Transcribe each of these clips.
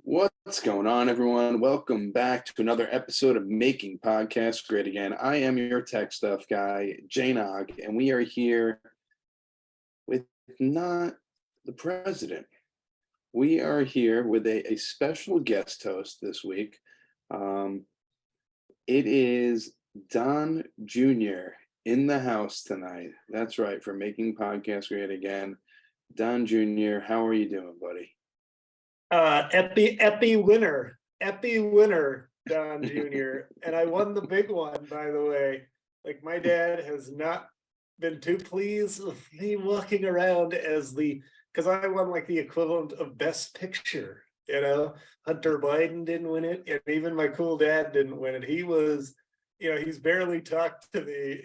What's going on, everyone? Welcome back to another episode of Making Podcasts Great Again. I am your tech stuff guy, Nog, and we are here with not the president. We are here with a special guest host this week. It is Don Jr. in the house tonight. That's right, for Making Podcasts Great Again. Don Jr., how are you doing, buddy? Epi winner, Don Jr. And I won the big one, by the way. Like, my dad has not been too pleased with me walking around as because I won like the equivalent of Best Picture. Hunter Biden didn't win it, and even my cool dad didn't win it. He was, he's barely talked to me.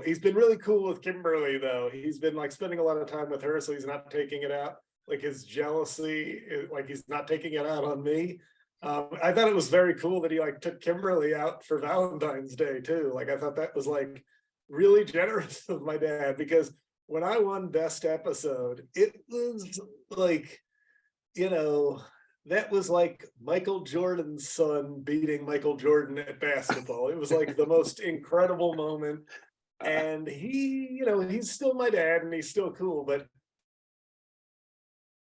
He's been really cool with Kimberly, though. He's been like spending a lot of time with her, so he's not taking it out. Like his jealousy, like he's not taking it out on me. I thought it was very cool that he like took Kimberly out for Valentine's Day too. Like, I thought that was like really generous of my dad, because when I won Best Episode, it was like, that was like Michael Jordan's son beating Michael Jordan at basketball. It was like the most incredible moment. And he, he's still my dad and he's still cool, but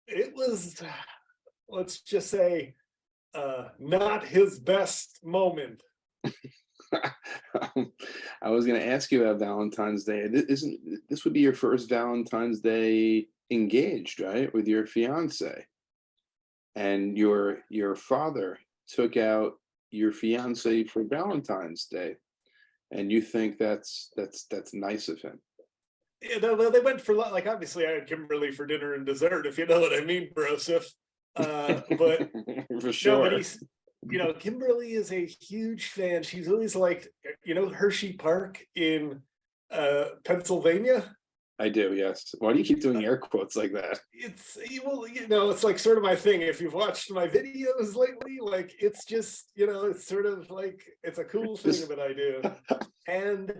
it was, let's just say, not his best moment. I was going to ask you about Valentine's Day. This would be your first Valentine's Day engaged, right, with your fiance? And your father took out your fiance for Valentine's Day, and you think that's nice of him? They went for, like, obviously I had Kimberly for dinner and dessert, if you know what I mean, Broseph. But for sure. No, but Kimberly is a huge fan. She's always like, Hershey Park in Pennsylvania. I do, yes. Why do you keep doing air quotes like that? It's it's like sort of my thing. If you've watched my videos lately, like, it's just, it's sort of like, it's a cool thing that I do. And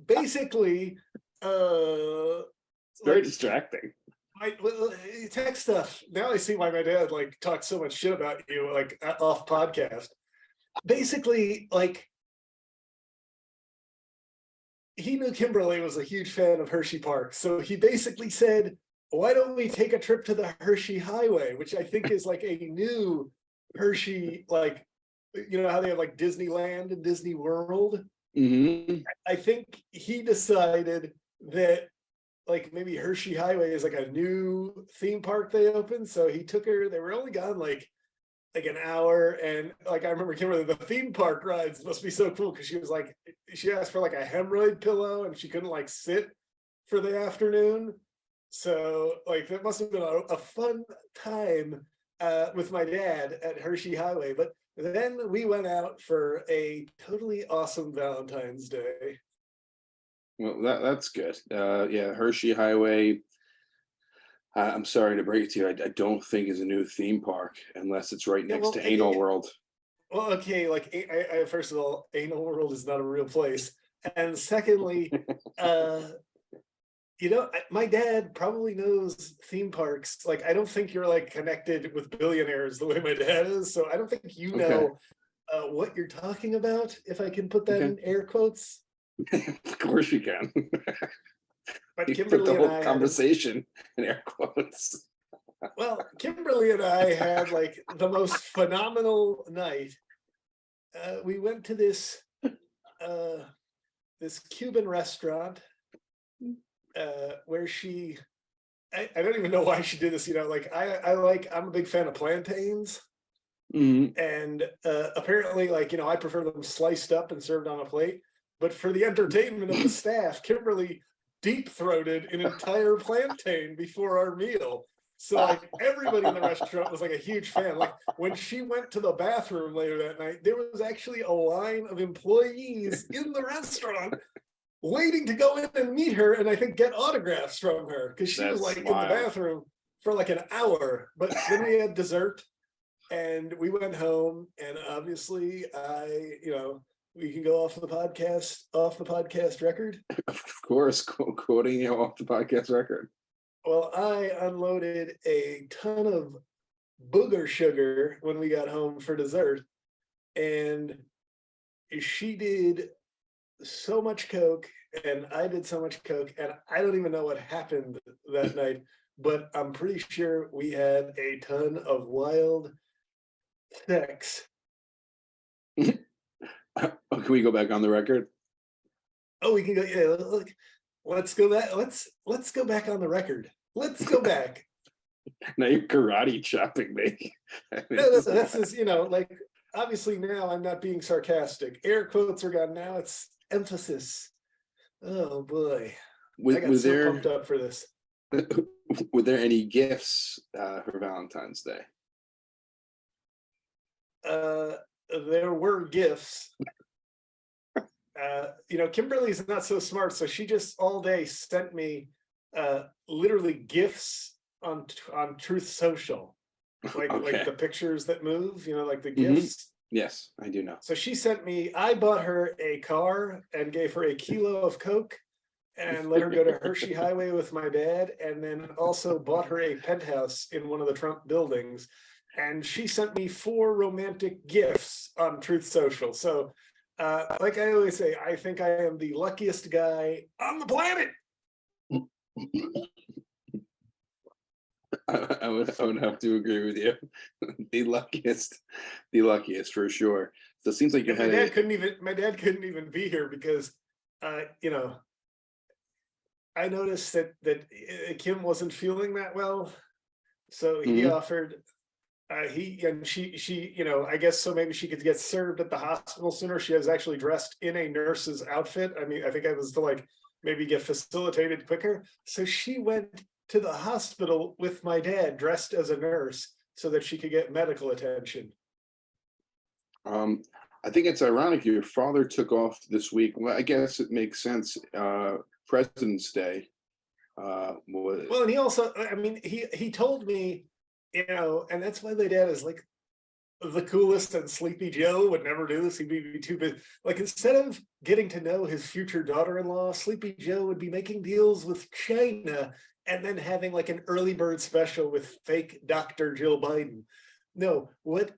basically, it's very distracting. Tech stuff. Now I see why my dad like talks so much shit about you, like, off podcast. Basically, like, he knew Kimberly was a huge fan of Hershey Park, so he basically said, why don't we take a trip to the Hershey Highway, which I think is like a new Hershey, like, how they have like Disneyland and Disney World. Mm-hmm. I think he decided that, like, maybe Hershey Highway is like a new theme park they opened. So he took her. They were only gone like an hour, and like, I remember Kimberly, the theme park rides must be so cool, because she was like, she asked for like a hemorrhoid pillow and she couldn't like sit for the afternoon. So like, that must have been a fun time with my dad at Hershey Highway. But then we went out for a totally awesome Valentine's Day. Well, that's good. Yeah, Hershey Highway. I'm sorry to break it to you. I don't think is a new theme park unless it's right next to Anal World. Well, okay, like, I first of all, Anal World is not a real place, and secondly, my dad probably knows theme parks. Like, I don't think you're like connected with billionaires the way my dad is, so I don't think you know what you're talking about, if I can put that in air quotes. Of course you can. But you Kimberly put the whole and I conversation in air quotes. Well, Kimberly and I had like the most phenomenal night. We went to this Cuban restaurant where I don't even know why she did this. Like, I'm a big fan of plantains. Mm-hmm. And apparently, like, I prefer them sliced up and served on a plate. But for the entertainment of the staff, Kimberly deep-throated an entire plantain before our meal. So like, everybody in the restaurant was like a huge fan. Like, when she went to the bathroom later that night, there was actually a line of employees in the restaurant waiting to go in and meet her, and I think get autographs from her, because she was like in the bathroom for like an hour. But then we had dessert and we went home, and obviously we can go off the podcast record. Of course, quoting you off the podcast record. Well, I unloaded a ton of booger sugar when we got home for dessert, and she did so much coke and I did so much coke, and I don't even know what happened that night, but I'm pretty sure we had a ton of wild sex. Oh, can we go back on the record? Oh, we can go. Yeah, look, let's go back. Let's go back on the record. Let's go back. Now you're karate chopping me. I mean, No, that's just, like, obviously now I'm not being sarcastic. Air quotes are gone. Now it's emphasis. Oh boy, I got was so there pumped up for this. were there any gifts for Valentine's Day? Uh, there were gifts. Kimberly's not so smart, so she just all day sent me literally gifts on Truth Social, like Okay. the pictures that move, like the Mhm. gifts. Yes, I do know. So she sent me. I bought her a car and gave her a kilo of coke and let her go to Hershey Highway with my dad, and then also bought her a penthouse in one of the Trump buildings. And she sent me 4 romantic gifts on Truth Social. So, like I always say, I think I am the luckiest guy on the planet. I would have to agree with you. The luckiest for sure. So it seems like you're And my headed. dad couldn't even be here because, I noticed that Kim wasn't feeling that well, so he Mhm. offered. He and she, I guess so. Maybe she could get served at the hospital sooner. She was actually dressed in a nurse's outfit. I mean, I think it was to like maybe get facilitated quicker. So she went to the hospital with my dad dressed as a nurse so that she could get medical attention. Um, I think it's ironic your father took off this week. Well, I guess it makes sense. President's Day. Was, Well, and he also, I mean, he told me, and that's why my dad is like the coolest, and Sleepy Joe would never do this. He'd be too busy. Like, instead of getting to know his future daughter-in-law, Sleepy Joe would be making deals with China and then having like an early bird special with fake Dr. Jill Biden. No, what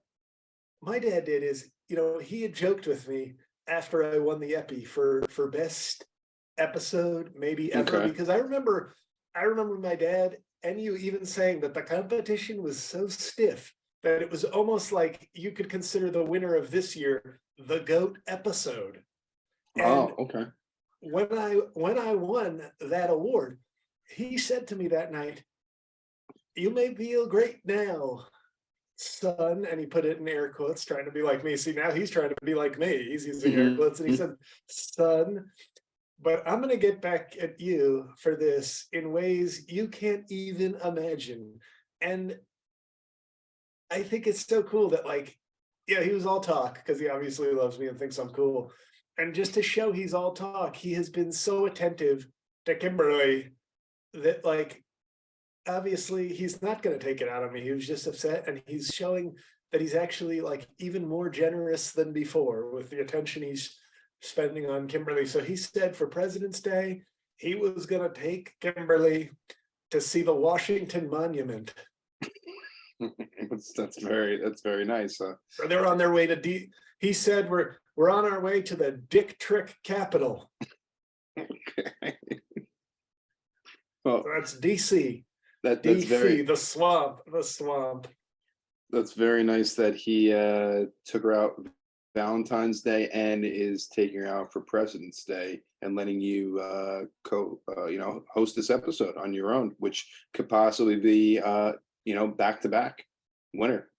my dad did is, he had joked with me after I won the Epi for best episode maybe ever, okay. because I remember my dad and you even saying that the competition was so stiff that it was almost like you could consider the winner of this year the GOAT episode. And Oh, okay. when I won that award, he said to me that night, "You may feel great now, son," and he put it in air quotes, trying to be like me. See, now he's trying to be like me. He's using air quotes, and he Mhm. said, "Son, but I'm going to get back at you for this in ways you can't even imagine." And I think it's so cool that, like, yeah, he was all talk because he obviously loves me and thinks I'm cool. And just to show he's all talk, he has been so attentive to Kimberly that, like, obviously he's not going to take it out on me. He was just upset, and he's showing that he's actually like even more generous than before with the attention he's spending on Kimberly. So he said for President's Day, he was going to take Kimberly to see the Washington Monument. That's very nice. So they're on their way to he said we're on our way to the Dick Trick capital. Okay. Well, So that's DC. that's very DC, the swamp. that's very nice that he took her out Valentine's Day and is taking her out for President's Day and letting you host this episode on your own, which could possibly be back to back winner.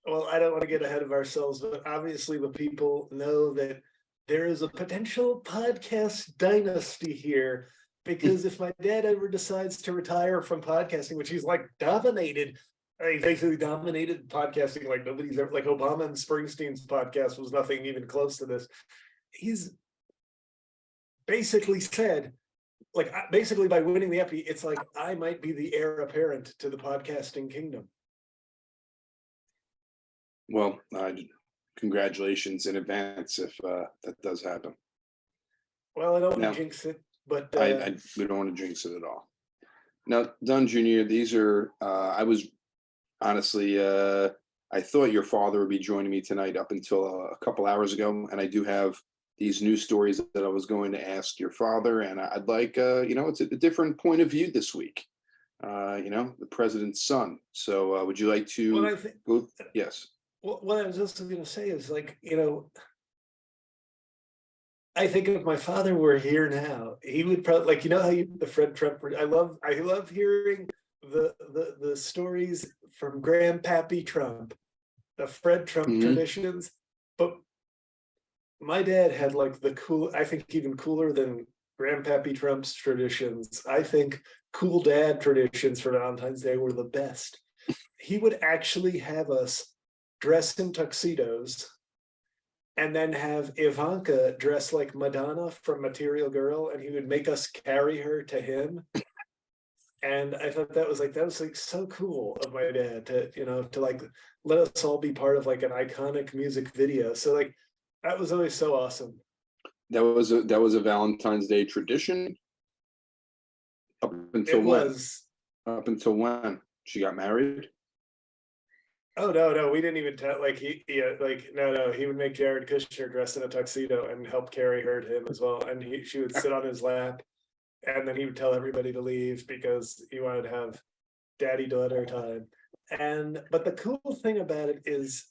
Well, I don't want to get ahead of ourselves, but obviously the people know that there is a potential podcast dynasty here. Because if my dad ever decides to retire from podcasting, which he's like dominated, he basically dominated podcasting like nobody's ever, like Obama and Springsteen's podcast was nothing even close to this. He's basically said, like, basically by winning the Epi, it's like I might be the heir apparent to the podcasting kingdom. Well, congratulations in advance if that does happen. Well, I don't want Now, to jinx it, but we don't want to jinx it at all. Now, Don Jr., these are I was honestly, I thought your father would be joining me tonight up until a couple hours ago, and I do have these news stories that I was going to ask your father, and I'd like, it's a different point of view this week. The president's son. So, would you like What to I think, go? Yes. what I was also going to say is like, I think if my father were here now, he would probably like, how the Fred Trump. I love hearing the stories from Grandpappy Trump, the Fred Trump Hmm. traditions. But my dad had like I think even cooler than Grandpappy Trump's traditions. I think cool dad traditions for Valentine's Day were the best. He would actually have us dress in tuxedos and then have Ivanka dress like Madonna from Material Girl, and he would make us carry her to him. And I thought that was like so cool of my dad to like let us all be part of like an iconic music video. So like that was always so awesome. That was a Valentine's Day tradition up until It when? was. Up until when she got married? Oh no, we didn't even tell. Like like no, he would make Jared Kushner dress in a tuxedo and help carry her to him as well, and she would sit on his lap, and then he would tell everybody to leave because he wanted to have daddy daughter time. And but the cool thing about it is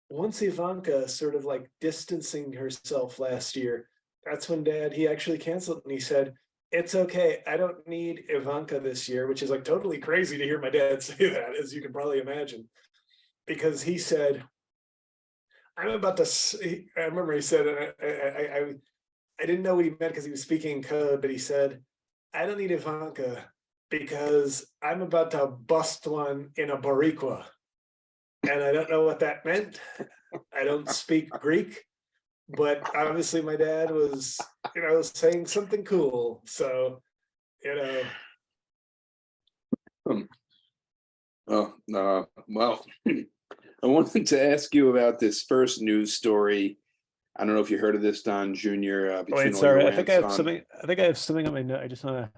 once Ivanka sort of like distancing herself last year, that's when he actually canceled and he said, "It's okay. I don't need Ivanka this year," which is like totally crazy to hear my dad say that, as you can probably imagine, because he said, "I'm about to." I remember he said, I didn't know what he meant because he was speaking in code, but he said, "I don't need Ivanka because I'm about to bust one in a Boricua." And I don't know what that meant. I don't speak Greek, but obviously my dad was, saying something cool. So, you know, Hmm. Oh, well, I wanted to ask you about this first news story. I don't know if you heard of this, Don Jr. Between Wait, all your sorry. I think I rants have on, something. I think I have something on my note. I just wanna.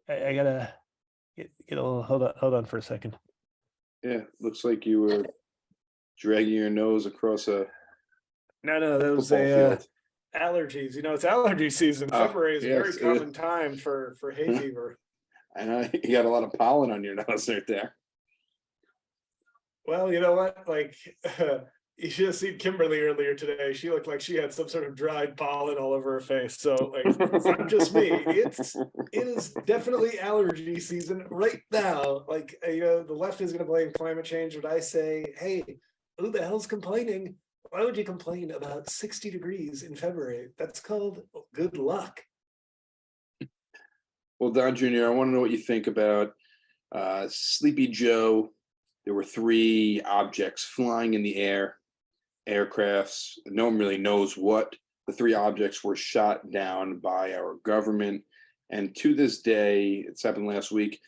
I gotta get a little. Hold on for a second. yeah, looks like you were dragging your nose across a no, that was football a field. allergies. It's allergy season. Oh, February is a very yes, it is. common time for hay fever. I know you got a lot of pollen on your nose right there. Well, you know what? Like, you should have seen Kimberly earlier today. She looked like she had some sort of dried pollen all over her face. So, like, it's not just me. It is definitely allergy season right now. Like, the left is going to blame climate change, but I say, hey, who the hell's complaining? Why would you complain about 60 degrees in February? That's called good luck. Well, Don Jr., I want to know what you think about Sleepy Joe. There were three objects flying in the air, aircrafts. No one really knows what. The three objects were shot down by our government. And to this day, it's happened last week,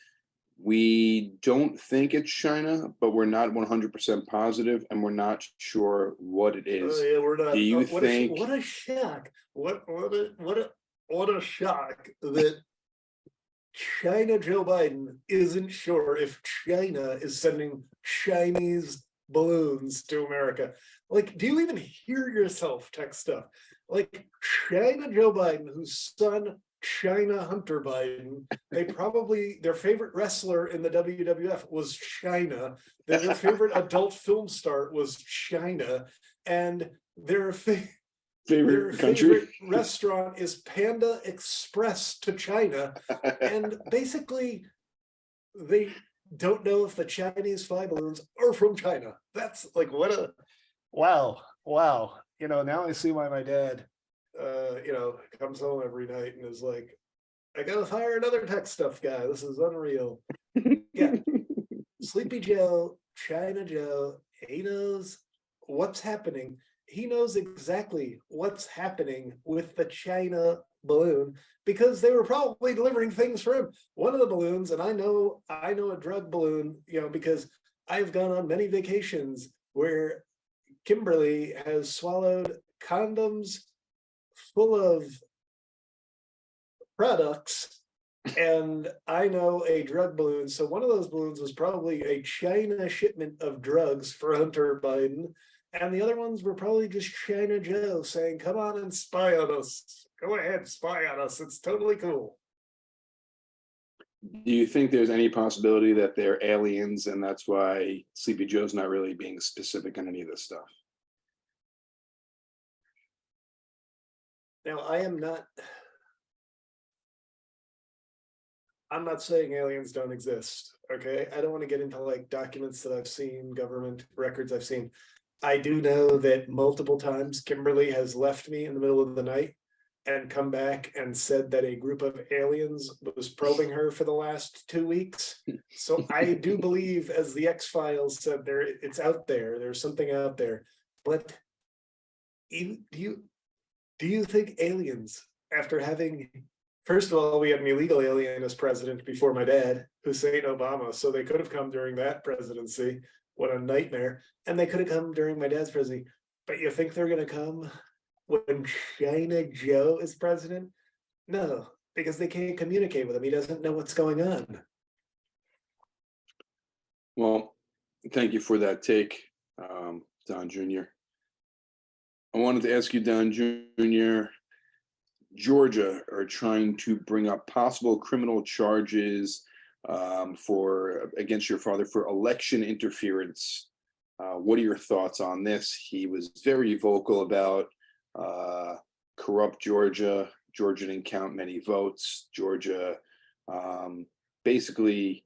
we don't think it's China, but we're not 100% positive, and we're not sure what it Oh is. yeah, we're Do not. you What think? a shock! What a shock that China Joe Biden isn't sure if China is sending Chinese balloons to America. Like, do you even hear yourself text stuff? Like China Joe Biden, whose son China Hunter Biden, their favorite wrestler in the WWF was China. Their favorite adult film star was China, and their Favorite country? favorite restaurant is Panda Express to China. And basically, they don't know if the Chinese fly balloons are from China. That's like, what a wow. Now I see why my dad, comes home every night and is like, I gotta hire another tech stuff guy. This is unreal. Yeah. Sleepy Joe, China Joe, he knows what's happening. He knows exactly what's happening with the China balloon because they were probably delivering things for him. One of the balloons, and I know a drug balloon, because I've gone on many vacations where Kimberly has swallowed condoms full of products And I know a drug balloon. So one of those balloons was probably a China shipment of drugs for Hunter Biden. And the other ones were probably just China Joe saying, come on and spy on us. Go ahead, spy on us. It's totally cool. Do you think there's any possibility that they're aliens and that's why Sleepy Joe's not really being specific on any of this stuff? Now, I'm not saying aliens don't exist. Okay. I don't want to get into like documents that I've seen, government records I've seen. I do know that multiple times Kimberly has left me in the middle of the night and come back and said that a group of aliens was probing her for the last 2 weeks. So I do believe, as the X-Files said, it's out there. There's something out there. But do you think aliens, after having, first of all, we had an illegal alien as president before my dad, Hussein Obama, so they could have come during that presidency. What a nightmare. And they could have come during my dad's presidency. But you think they're going to come when China Joe is president? No, because they can't communicate with him. He doesn't know what's going on. Well, thank you for that take, Don Jr. I wanted to ask you, Don Jr., Georgia are trying to bring up possible criminal charges against your father for election interference. What are your thoughts on this? He was very vocal about corrupt Georgia. Georgia didn't count many votes. Georgia basically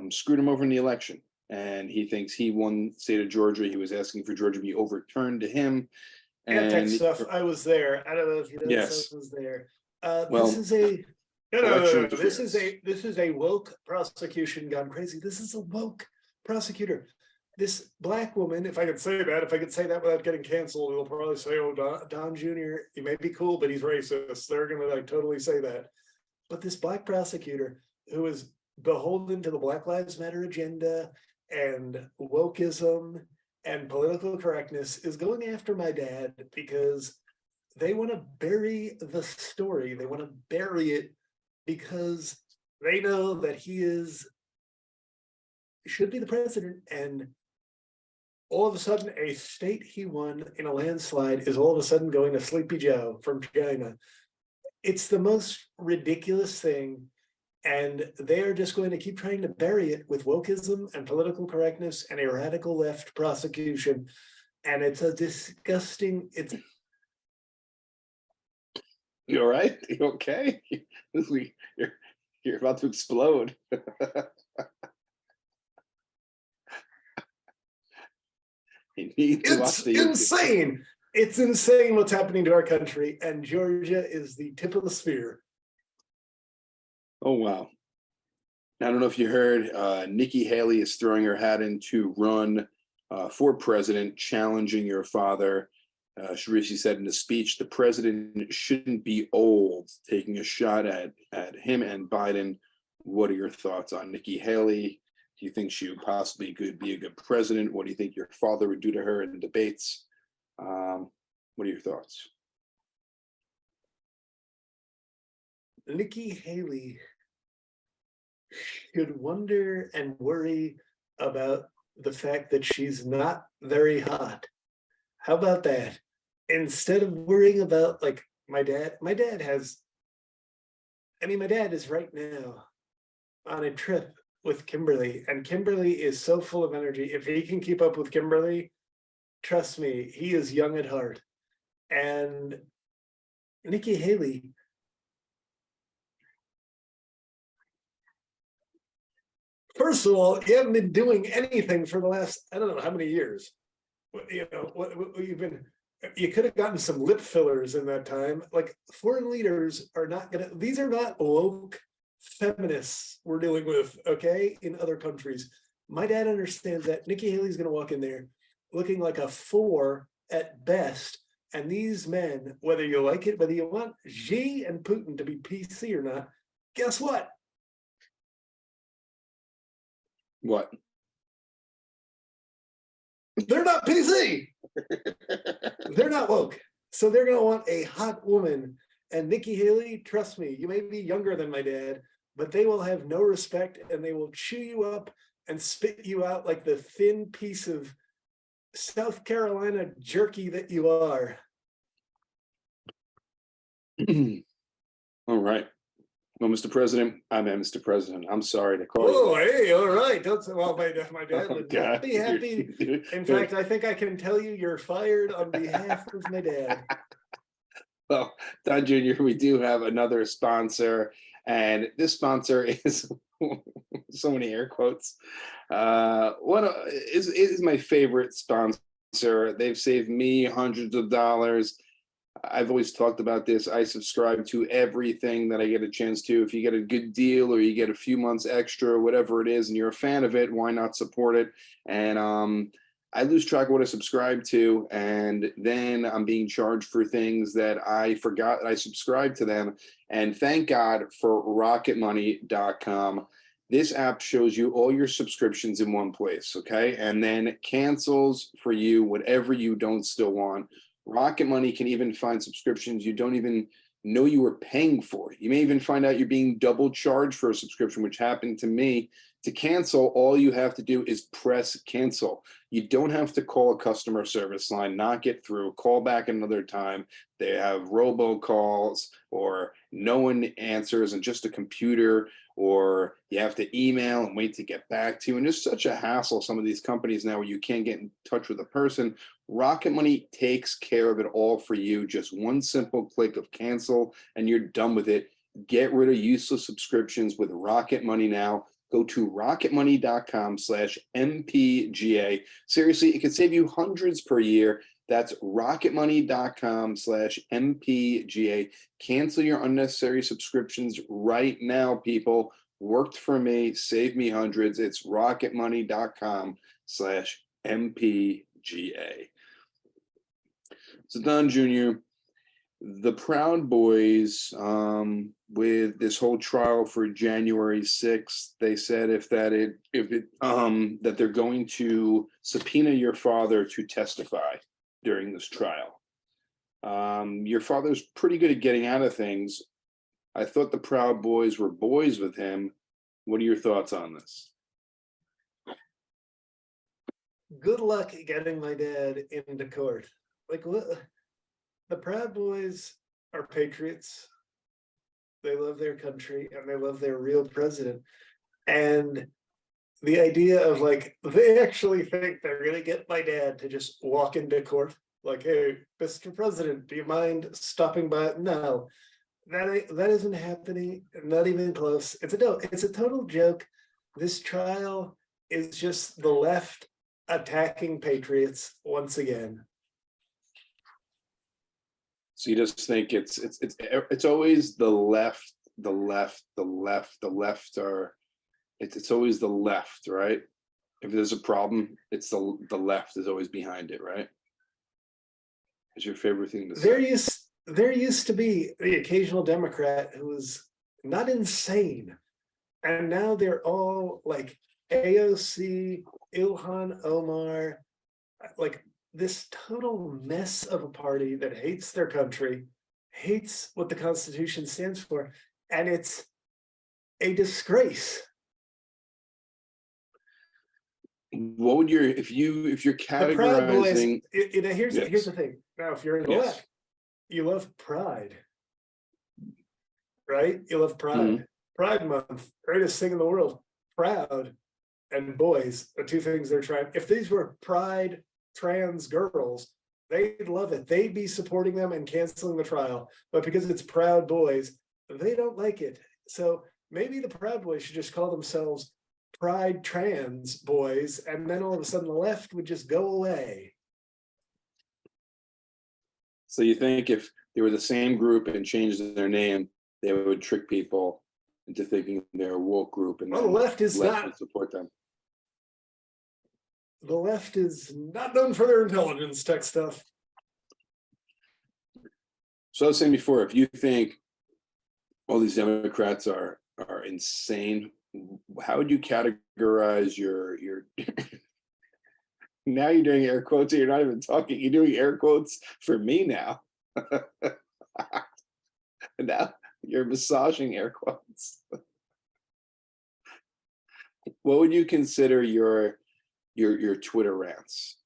screwed him over in the election. And he thinks he won the state of Georgia. He was asking for Georgia to be overturned to him. Anti stuff. I was there. I don't know if you know. Yes. I was there. Well, this is a no. This is a woke prosecution gone crazy. This is a woke prosecutor. This black woman, if I could say that without getting canceled, they'll probably say, "Oh, Don Jr., he may be cool, but he's racist." They're gonna like totally say that. But this black prosecutor who is beholden to the Black Lives Matter agenda and wokeism and political correctness is going after my dad because they want to bury the story. They want to bury it because they know that he should be the president. And all of a sudden, a state he won in a landslide is all of a sudden going to Sleepy Joe from China. It's the most ridiculous thing. And they are just going to keep trying to bury it with wokeism and political correctness and a radical left prosecution. And it's a disgusting, You all right? You okay? You're about to explode. It's insane. It's insane what's happening to our country. And Georgia is the tip of the spear. Oh, wow. I don't know if you heard, Nikki Haley is throwing her hat in to run for president, challenging your father. She said in a speech, the president shouldn't be old, taking a shot at him and Biden. What are your thoughts on Nikki Haley? Do you think she would possibly be a good president? What do you think your father would do to her in debates? What are your thoughts? Nikki Haley should wonder and worry about the fact that she's not very hot. How about that? Instead of worrying about like my dad is right now on a trip with Kimberly, and Kimberly is so full of energy. If he can keep up with Kimberly, trust me, he is young at heart. And Nikki Haley, first of all, you haven't been doing anything for the last, I don't know how many years. You know, what you've been, you could have gotten some lip fillers in that time. Like, foreign leaders are not gonna, these are not woke feminists we're dealing with, okay, in other countries. My dad understands that. Nikki Haley's gonna walk in there looking like a 4 at best. And these men, whether you like it, whether you want Xi and Putin to be PC or not, guess what? What? They're not PC. They're not woke. So they're going to want a hot woman. And Nikki Haley, trust me, you may be younger than my dad, but they will have no respect and they will chew you up and spit you out like the thin piece of South Carolina jerky that you are. All right. Well, Mr. President, Mr. President. I'm sorry to call you Oh, that. hey, all right. Don't say, well, my dad Oh, would God. not be happy. In fact, I think I can tell you you're fired on behalf of my dad. Well, Don Jr., we do have another sponsor, and this sponsor is so many air quotes. Is my favorite sponsor. They've saved me hundreds of dollars. I've always talked about this. I subscribe to everything that I get a chance to. If you get a good deal or you get a few months extra, whatever it is, and you're a fan of it, why not support it? And I lose track of what I subscribe to, and then I'm being charged for things that I forgot that I subscribed to them. And thank God for rocketmoney.com. This app shows you all your subscriptions in one place, okay? And then cancels for you whatever you don't still want. Rocket Money can even find subscriptions you don't even know you were paying for. You may even find out you're being double charged for a subscription, which happened to me. To cancel, all you have to do is press cancel. You don't have to call a customer service line, not get through, call back another time. They have robocalls or no one answers and just a computer, or you have to email and wait to get back to you. And it's such a hassle, some of these companies now, where you can't get in touch with a person. Rocket Money takes care of it all for you. Just one simple click of cancel and you're done with it. Get rid of useless subscriptions with Rocket Money now. Go to rocketmoney.com/MPGA. Seriously, it can save you hundreds per year. That's rocketmoney.com/MPGA. Cancel your unnecessary subscriptions right now, people. Worked for me, saved me hundreds. It's rocketmoney.com/MPGA. So Don Jr., the Proud Boys, with this whole trial for January 6th, they said that they're going to subpoena your father to testify during this trial. Your father's pretty good at getting out of things. I thought the Proud Boys were boys with him. What are your thoughts on this? Good luck getting my dad into court. Like, what? The Proud Boys are patriots. They love their country and they love their real president. And the idea of, like, they actually think they're going to get my dad to just walk into court. Like, hey, Mr. President, do you mind stopping by? No, that isn't happening. Not even close. It's a total joke. This trial is just the left attacking patriots once again. So you just think it's always the left are it's always the left, right? If there's a problem, it's the left is always behind it, right? Is your favorite thing to say? There used to be the occasional Democrat who was not insane, and now they're all like AOC, Ilhan Omar, like this total mess of a party that hates their country, hates what the Constitution stands for, and it's a disgrace. What would if you're The Proud Boys, categorizing? here's Yes. the thing. Now, if you're in the Yes. left, you love pride, right? You love pride. Mhm. Pride Month, greatest thing in the world. Proud and boys, the two things they're trying. If these were pride trans girls, they'd love it. They'd be supporting them and canceling the trial. But because it's Proud Boys, they don't like it. So maybe the Proud Boys should just call themselves Pride Trans Boys, and then all of a sudden the left would just go away. So you think if they were the same group and changed their name, they would trick people into thinking they're a woke group, and Well, then the left is would not. support them. The left is not known for their intelligence tech stuff. So I was saying before, if you think all these Democrats are insane, how would you categorize your now you're doing air quotes, you're not even talking, you're doing air quotes for me now. Now you're massaging air quotes. What would you consider your Twitter rants?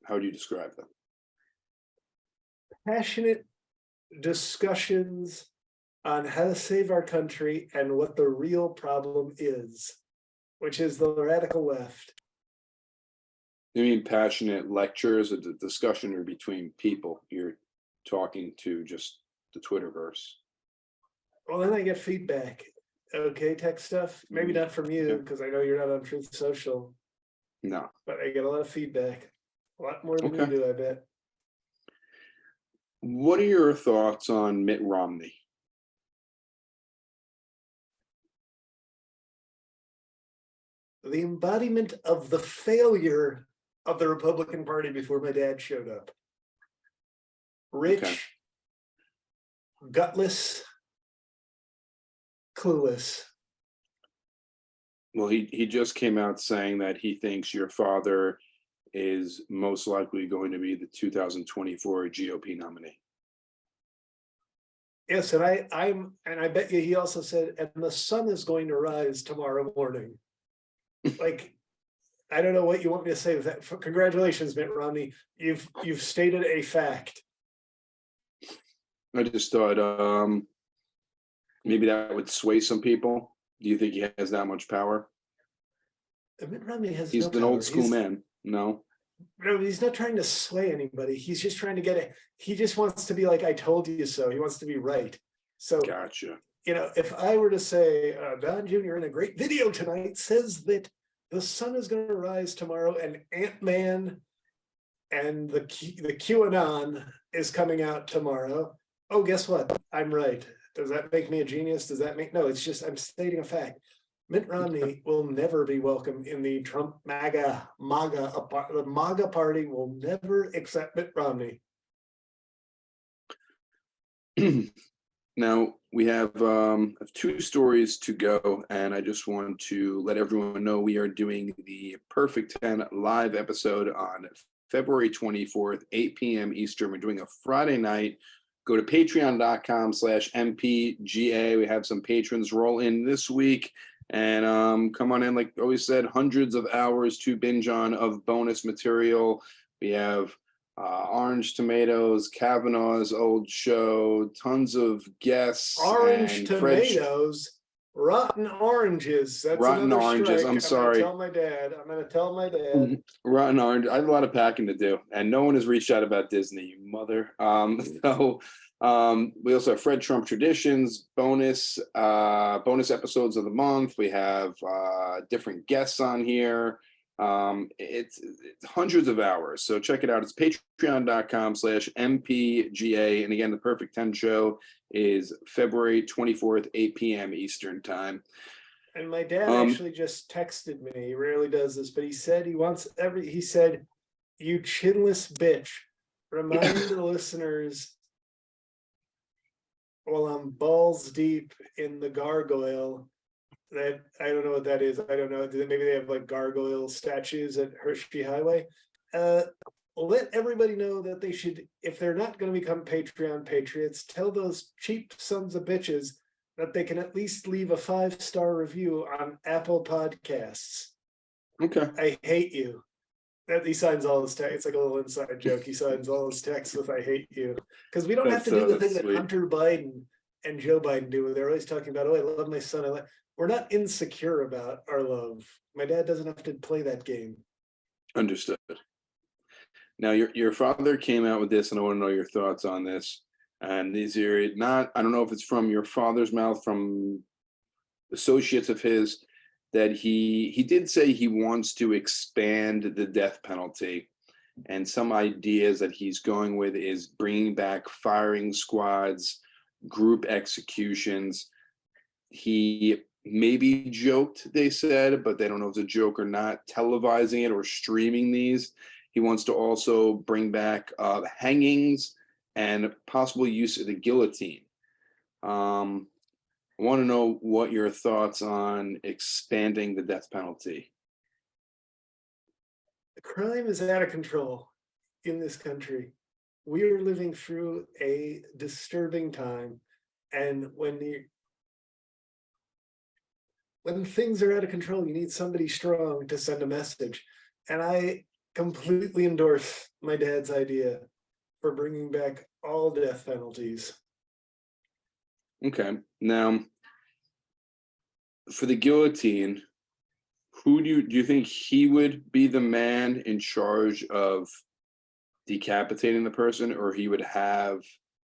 How would you describe them? Passionate discussions on how to save our country and what the real problem is, which is the radical left. You mean passionate lectures, or the discussion or between people? You're talking to just the Twitterverse. Well, then I get feedback. Okay, tech stuff. Maybe not from you, Yeah. because I know you're not on Truth Social, No. but I get a lot of feedback. A lot more than you Okay. do, I bet. What are your thoughts on Mitt Romney? The embodiment of the failure of the Republican Party before my dad showed up. Rich, Okay. gutless, clueless. Well, he just came out saying that he thinks your father is most likely going to be the 2024 GOP nominee. Yes, and I bet you he also said, and the sun is going to rise tomorrow morning. Like, I don't know what you want me to say with that. Congratulations, Mitt Romney. You've stated a fact. I just thought maybe that would sway some people. Do you think he has that much power? Mitt Romney has He's no an power. old school man. No. No, he's not trying to sway anybody. He's just trying to get it. He just wants to be like, I told you so. He wants to be right. So, Gotcha. if I were to say, Don Jr. in a great video tonight says that the sun is going to rise tomorrow and Ant-Man and the QAnon is coming out tomorrow. Oh, guess what? I'm right. Does that make me a genius? Does that make, no, it's just, I'm stating a fact. Mitt Romney will never be welcome in the Trump MAGA, the MAGA party will never accept Mitt Romney. Now we have 2 stories to go, and I just want to let everyone know we are doing the Perfect 10 live episode on February 24th, 8 p.m. Eastern. We're doing a Friday night. Go to patreon.com/MPGA. We have some patrons roll in this week. And come on in, like always said, hundreds of hours to binge on of bonus material. We have Orange Tomatoes, Kavanaugh's old show, tons of guests. Orange and tomatoes, rotten oranges. That's rotten another oranges. strike. I'm sorry. I'm gonna tell my dad. Rotten orange. I have a lot of packing to do, and no one has reached out about Disney, you mother. We also have Fred Trump traditions, bonus episodes of the month. We have different guests on here. It's hundreds of hours, so check it out. It's patreon.com/MPGA, and again, the Perfect 10 show is February 24th, 8 p.m. Eastern time. And my dad actually just texted me. He rarely does this, but he said he said, "You chinless bitch, remind the listeners while I'm balls deep in the gargoyle that," I don't know what that is. I don't know. Maybe they have like gargoyle statues at Hershey Highway. Let everybody know that they should, if they're not going to become Patreon patriots, tell those cheap sons of bitches that they can at least leave a 5-star review on Apple Podcasts. Okay. I hate you. That he signs all his text. It's like a little inside joke. He signs all his texts with "I hate you," because we don't have to do the thing that Hunter Biden and Joe Biden do. They're always talking about, "Oh, I love my son." We're not insecure about our love. My dad doesn't have to play that game. Understood. Now, your father came out with this, and I want to know your thoughts on this. And these are not, I don't know if it's from your father's mouth, from associates of his, that he did say he wants to expand the death penalty. And some ideas that he's going with is bringing back firing squads, group executions. He maybe joked, they said, but they don't know if it's a joke or not, televising it or streaming these. He wants to also bring back hangings and possible use of the guillotine. I want to know what your thoughts on expanding the death penalty. The crime is out of control in this country. We are living through a disturbing time. And when things are out of control, you need somebody strong to send a message. And I completely endorse my dad's idea for bringing back all death penalties. Okay. Now, for the guillotine, who do you think he would be the man in charge of decapitating the person, or he would have,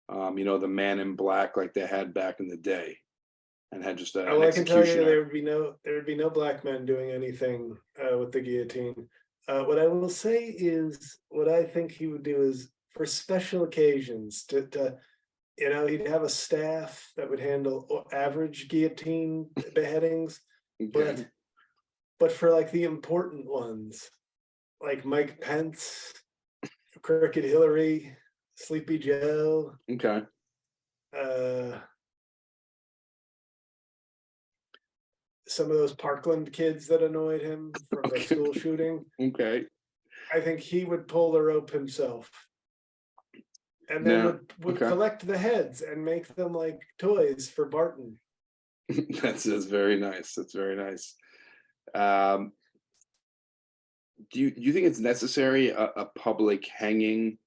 the man in black like they had back in the day, and had just an Well, I can tell you executioner? there would be no black men doing anything with the guillotine. What I will say is, what I think he would do is for special occasions he'd have a staff that would handle average guillotine beheadings, Okay. but for like the important ones, like Mike Pence, Crooked Hillary, Sleepy Joe, Okay. some of those Parkland kids that annoyed him from the Okay. school shooting. Okay. I think he would pull the rope himself, and then Now, would okay. collect the heads and make them like toys for Barton. That's very nice. That's very nice. Um, do you think it's necessary a public hanging?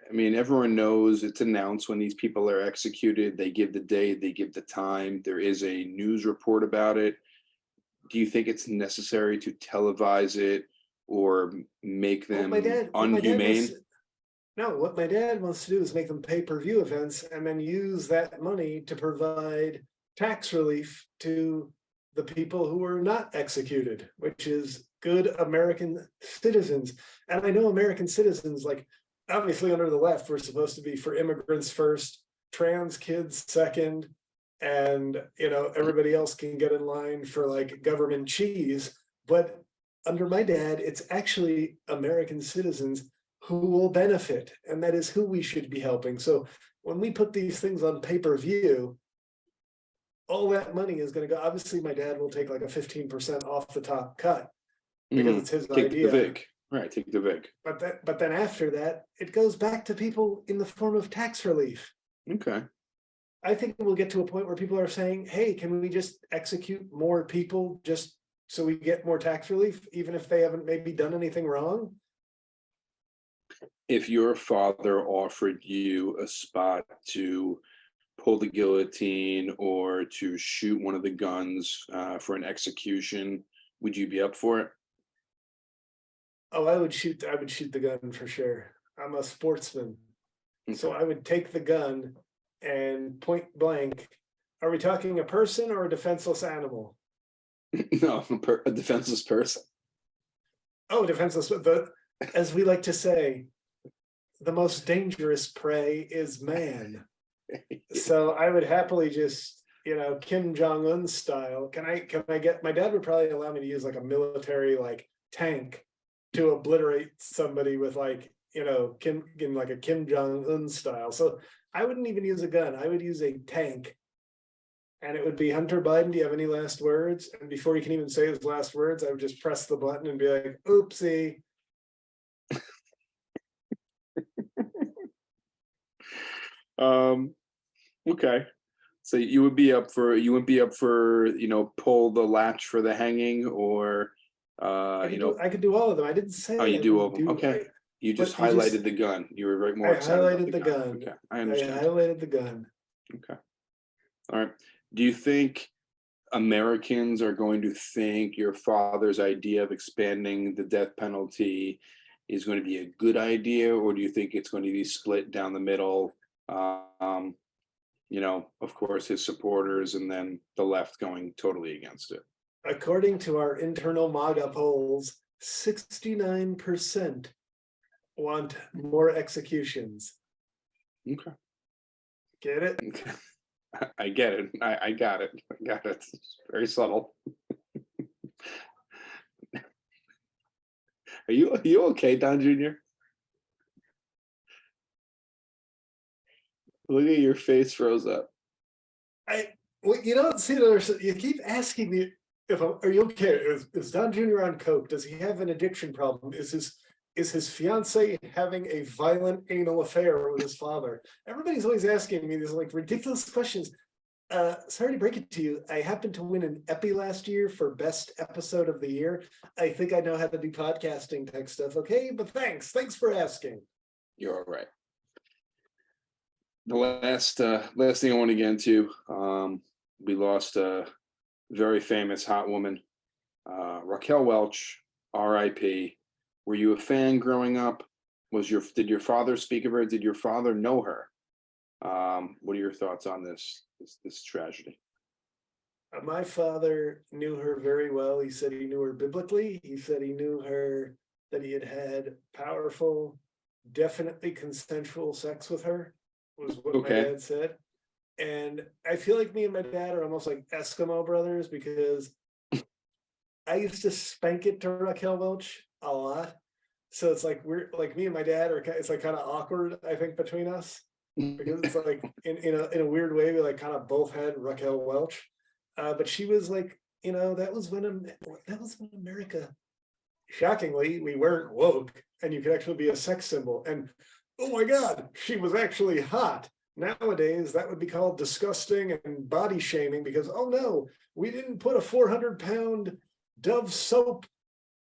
I mean, everyone knows it's announced when these people are executed. They give the date, they give the time. There is a news report about it. Do you think it's necessary to televise it or make What them my dad unhumane? No, what my dad wants to do is make them pay-per-view events and then use that money to provide tax relief to the people who were not executed, which is good American citizens. And I know American citizens, like obviously under the left, we're supposed to be for immigrants first, trans kids second, and everybody else can get in line for like government cheese. But under my dad, it's actually American citizens who will benefit, and that is who we should be helping. So when we put these things on pay-per-view, all that money is going to go. Obviously, my dad will take like a 15% off the top cut because it's his Take the idea. VIC. Right, take the VIC. But then after that, it goes back to people in the form of tax relief. Okay. I think we'll get to a point where people are saying, hey, can we just execute more people just so we get more tax relief, even if they haven't maybe done anything wrong? If your father offered you a spot to pull the guillotine or to shoot one of the guns for an execution, would you be up for it? Oh, I would shoot the gun for sure. I'm a sportsman. So I would take the gun and point blank. Are we talking a person or a defenseless animal? No, a defenseless person. Oh, defenseless. As we like to say, the most dangerous prey is man. So I would happily just, Kim Jong-un style. Can I get, my dad would probably allow me to use like a military like tank to obliterate somebody with like, Kim in like a Kim Jong-un style. So I wouldn't even use a gun. I would use a tank. And it would be, Hunter Biden, do you have any last words? And before he can even say his last words, I would just press the button and be like, oopsie. Okay. So you would be up for pull the latch for the hanging, or I could do all of them. I didn't say oh, you I do would all of them. do- Okay. You just but you highlighted just- the gun. You were very more I excited about highlighted the gun. Okay, I I understand. highlighted the gun. Okay. All right. Do you think Americans are going to think your father's idea of expanding the death penalty is going to be a good idea, or do you think it's going to be split down the middle? Of course, his supporters and then the left going totally against it. According to our internal MAGA polls, 69% want more executions. Okay. Get it? Okay. I get it. I got it. I got it. It's very subtle. Are you okay, Don Jr.? Look at your face froze up. You don't see that. You keep asking me are you okay? Is Don Jr. on coke? Does he have an addiction problem? Is is his fiance having a violent anal affair with his father? Everybody's always asking me these like ridiculous questions. Sorry to break it to you. I happened to win an Epi last year for best episode of the year. I think I know how to do podcasting type stuff. Okay, but thanks for asking. You're all right. The last thing I want to get into, we lost a very famous hot woman, Raquel Welch, R.I.P. Were you a fan growing up? Did your father speak of her? Did your father know her? What are your thoughts on this tragedy? My father knew her very well. He said he knew her biblically. He said he knew her, that he had powerful, definitely consensual sex with her, was what my dad said. And I feel like me and my dad are almost like Eskimo brothers, because I used to spank it to Raquel Welch a lot. So it's like we're like, me and my dad are, it's like kind of awkward, I think, between us, because it's like in a weird way we like kind of both had Raquel Welch. But she was like, that was when America, shockingly, we weren't woke, and you could actually be a sex symbol. And oh my God, she was actually hot. Nowadays, that would be called disgusting and body shaming, because, oh no, we didn't put a 400-pound Dove soap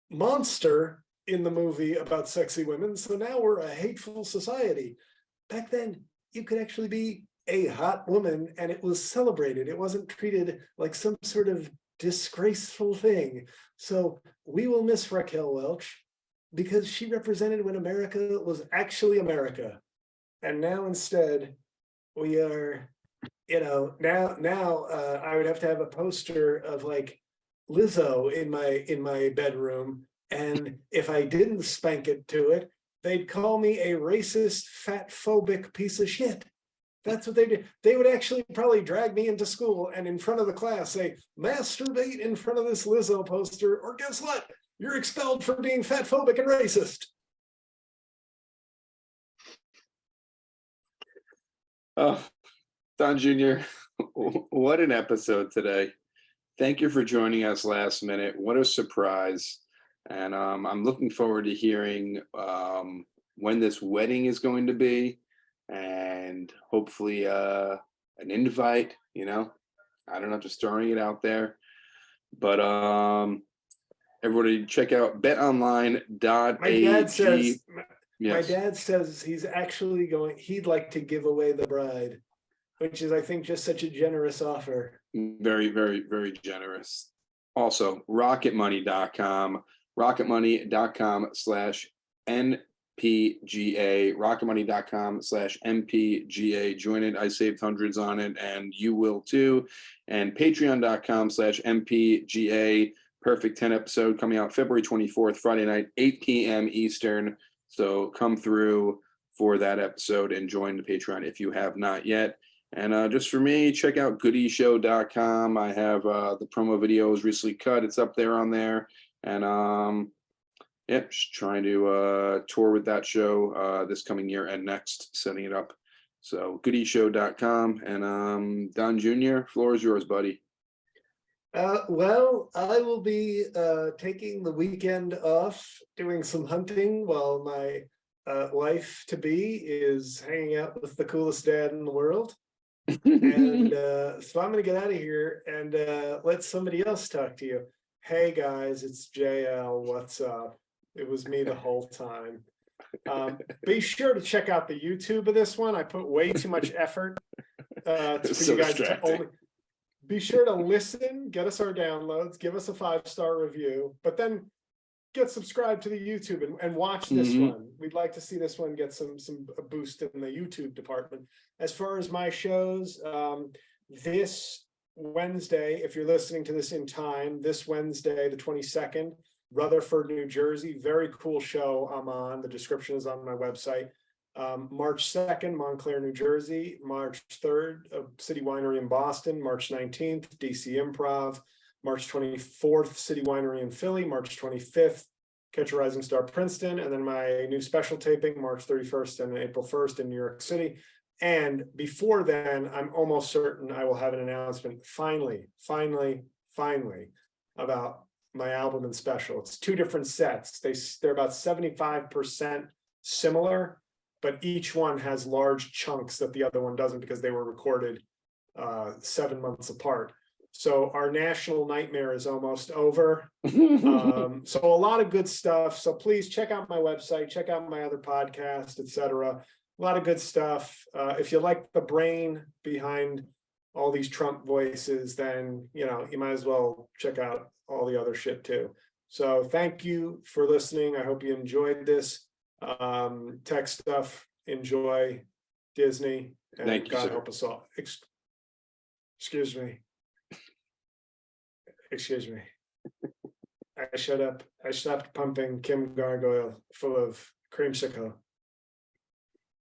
monster in the movie about sexy women, so now we're a hateful society. Back then, you could actually be a hot woman and it was celebrated. It wasn't treated like some sort of disgraceful thing. So we will miss Raquel Welch, because she represented when America was actually America. And now instead, we are, now I would have to have a poster of like Lizzo in my bedroom. And if I didn't spank it to it, they'd call me a racist, fat phobic piece of shit. That's what they do. They would actually probably drag me into school and in front of the class say, masturbate in front of this Lizzo poster, or guess what? You're expelled for being fat phobic and racist. Oh, Don Jr., what an episode today. Thank you for joining us last minute. What a surprise. And I'm looking forward to hearing when this wedding is going to be, and hopefully an invite, I don't know, just throwing it out there. But everybody check out betonline.ag. My dad says he's actually he'd like to give away the bride, which is, I think, just such a generous offer. Very, very, very generous. Also, rocketmoney.com, rocketmoney.com/NPGA, rocketmoney.com/MPGA. Join it. I saved hundreds on it, and you will too. And patreon.com/MPGA. Perfect 10 episode coming out February 24th, Friday night, 8 p.m. Eastern. So come through for that episode and join the Patreon if you have not yet. And just for me, check out goodieshow.com. I have the promo videos recently cut. It's up there on there. And just trying to tour with that show this coming year and next, setting it up. So goodieshow.com. And Don Jr., floor is yours, buddy. Well, I will be taking the weekend off, doing some hunting, while my wife-to-be is hanging out with the coolest dad in the world. And so I'm going to get out of here and let somebody else talk to you. Hey guys, it's JL. What's up? It was me the whole time. Be sure to check out the YouTube of this one. I put way too much effort for you guys to only. Be sure to listen, get us our downloads, give us a 5-star review, but then get subscribed to the YouTube and watch this one. We'd like to see this one get some a boost in the YouTube department. As far as my shows, this Wednesday, if you're listening to this in time, this Wednesday, the 22nd, Rutherford, New Jersey, very cool show I'm on. The description is on my website. March 2nd, Montclair, New Jersey. March 3rd, City Winery in Boston. March 19th, DC Improv. March 24th, City Winery in Philly. March 25th, Catch a Rising Star, Princeton. And then my new special taping, March 31st and April 1st in New York City. And before then, I'm almost certain I will have an announcement finally, about my album and special. It's two different sets. They're about 75% similar, but each one has large chunks that the other one doesn't because they were recorded 7 months apart. So our national nightmare is almost over. So a lot of good stuff. So please check out my website, check out my other podcast, etc. A lot of good stuff. If you like the brain behind all these Trump voices, then you might as well check out all the other shit too. So thank you for listening. I hope you enjoyed this tech stuff. Enjoy Disney, and Thank you, God sir. help us all. Excuse me. Excuse me. I stopped pumping Kim Gargoyle full of creamsicle.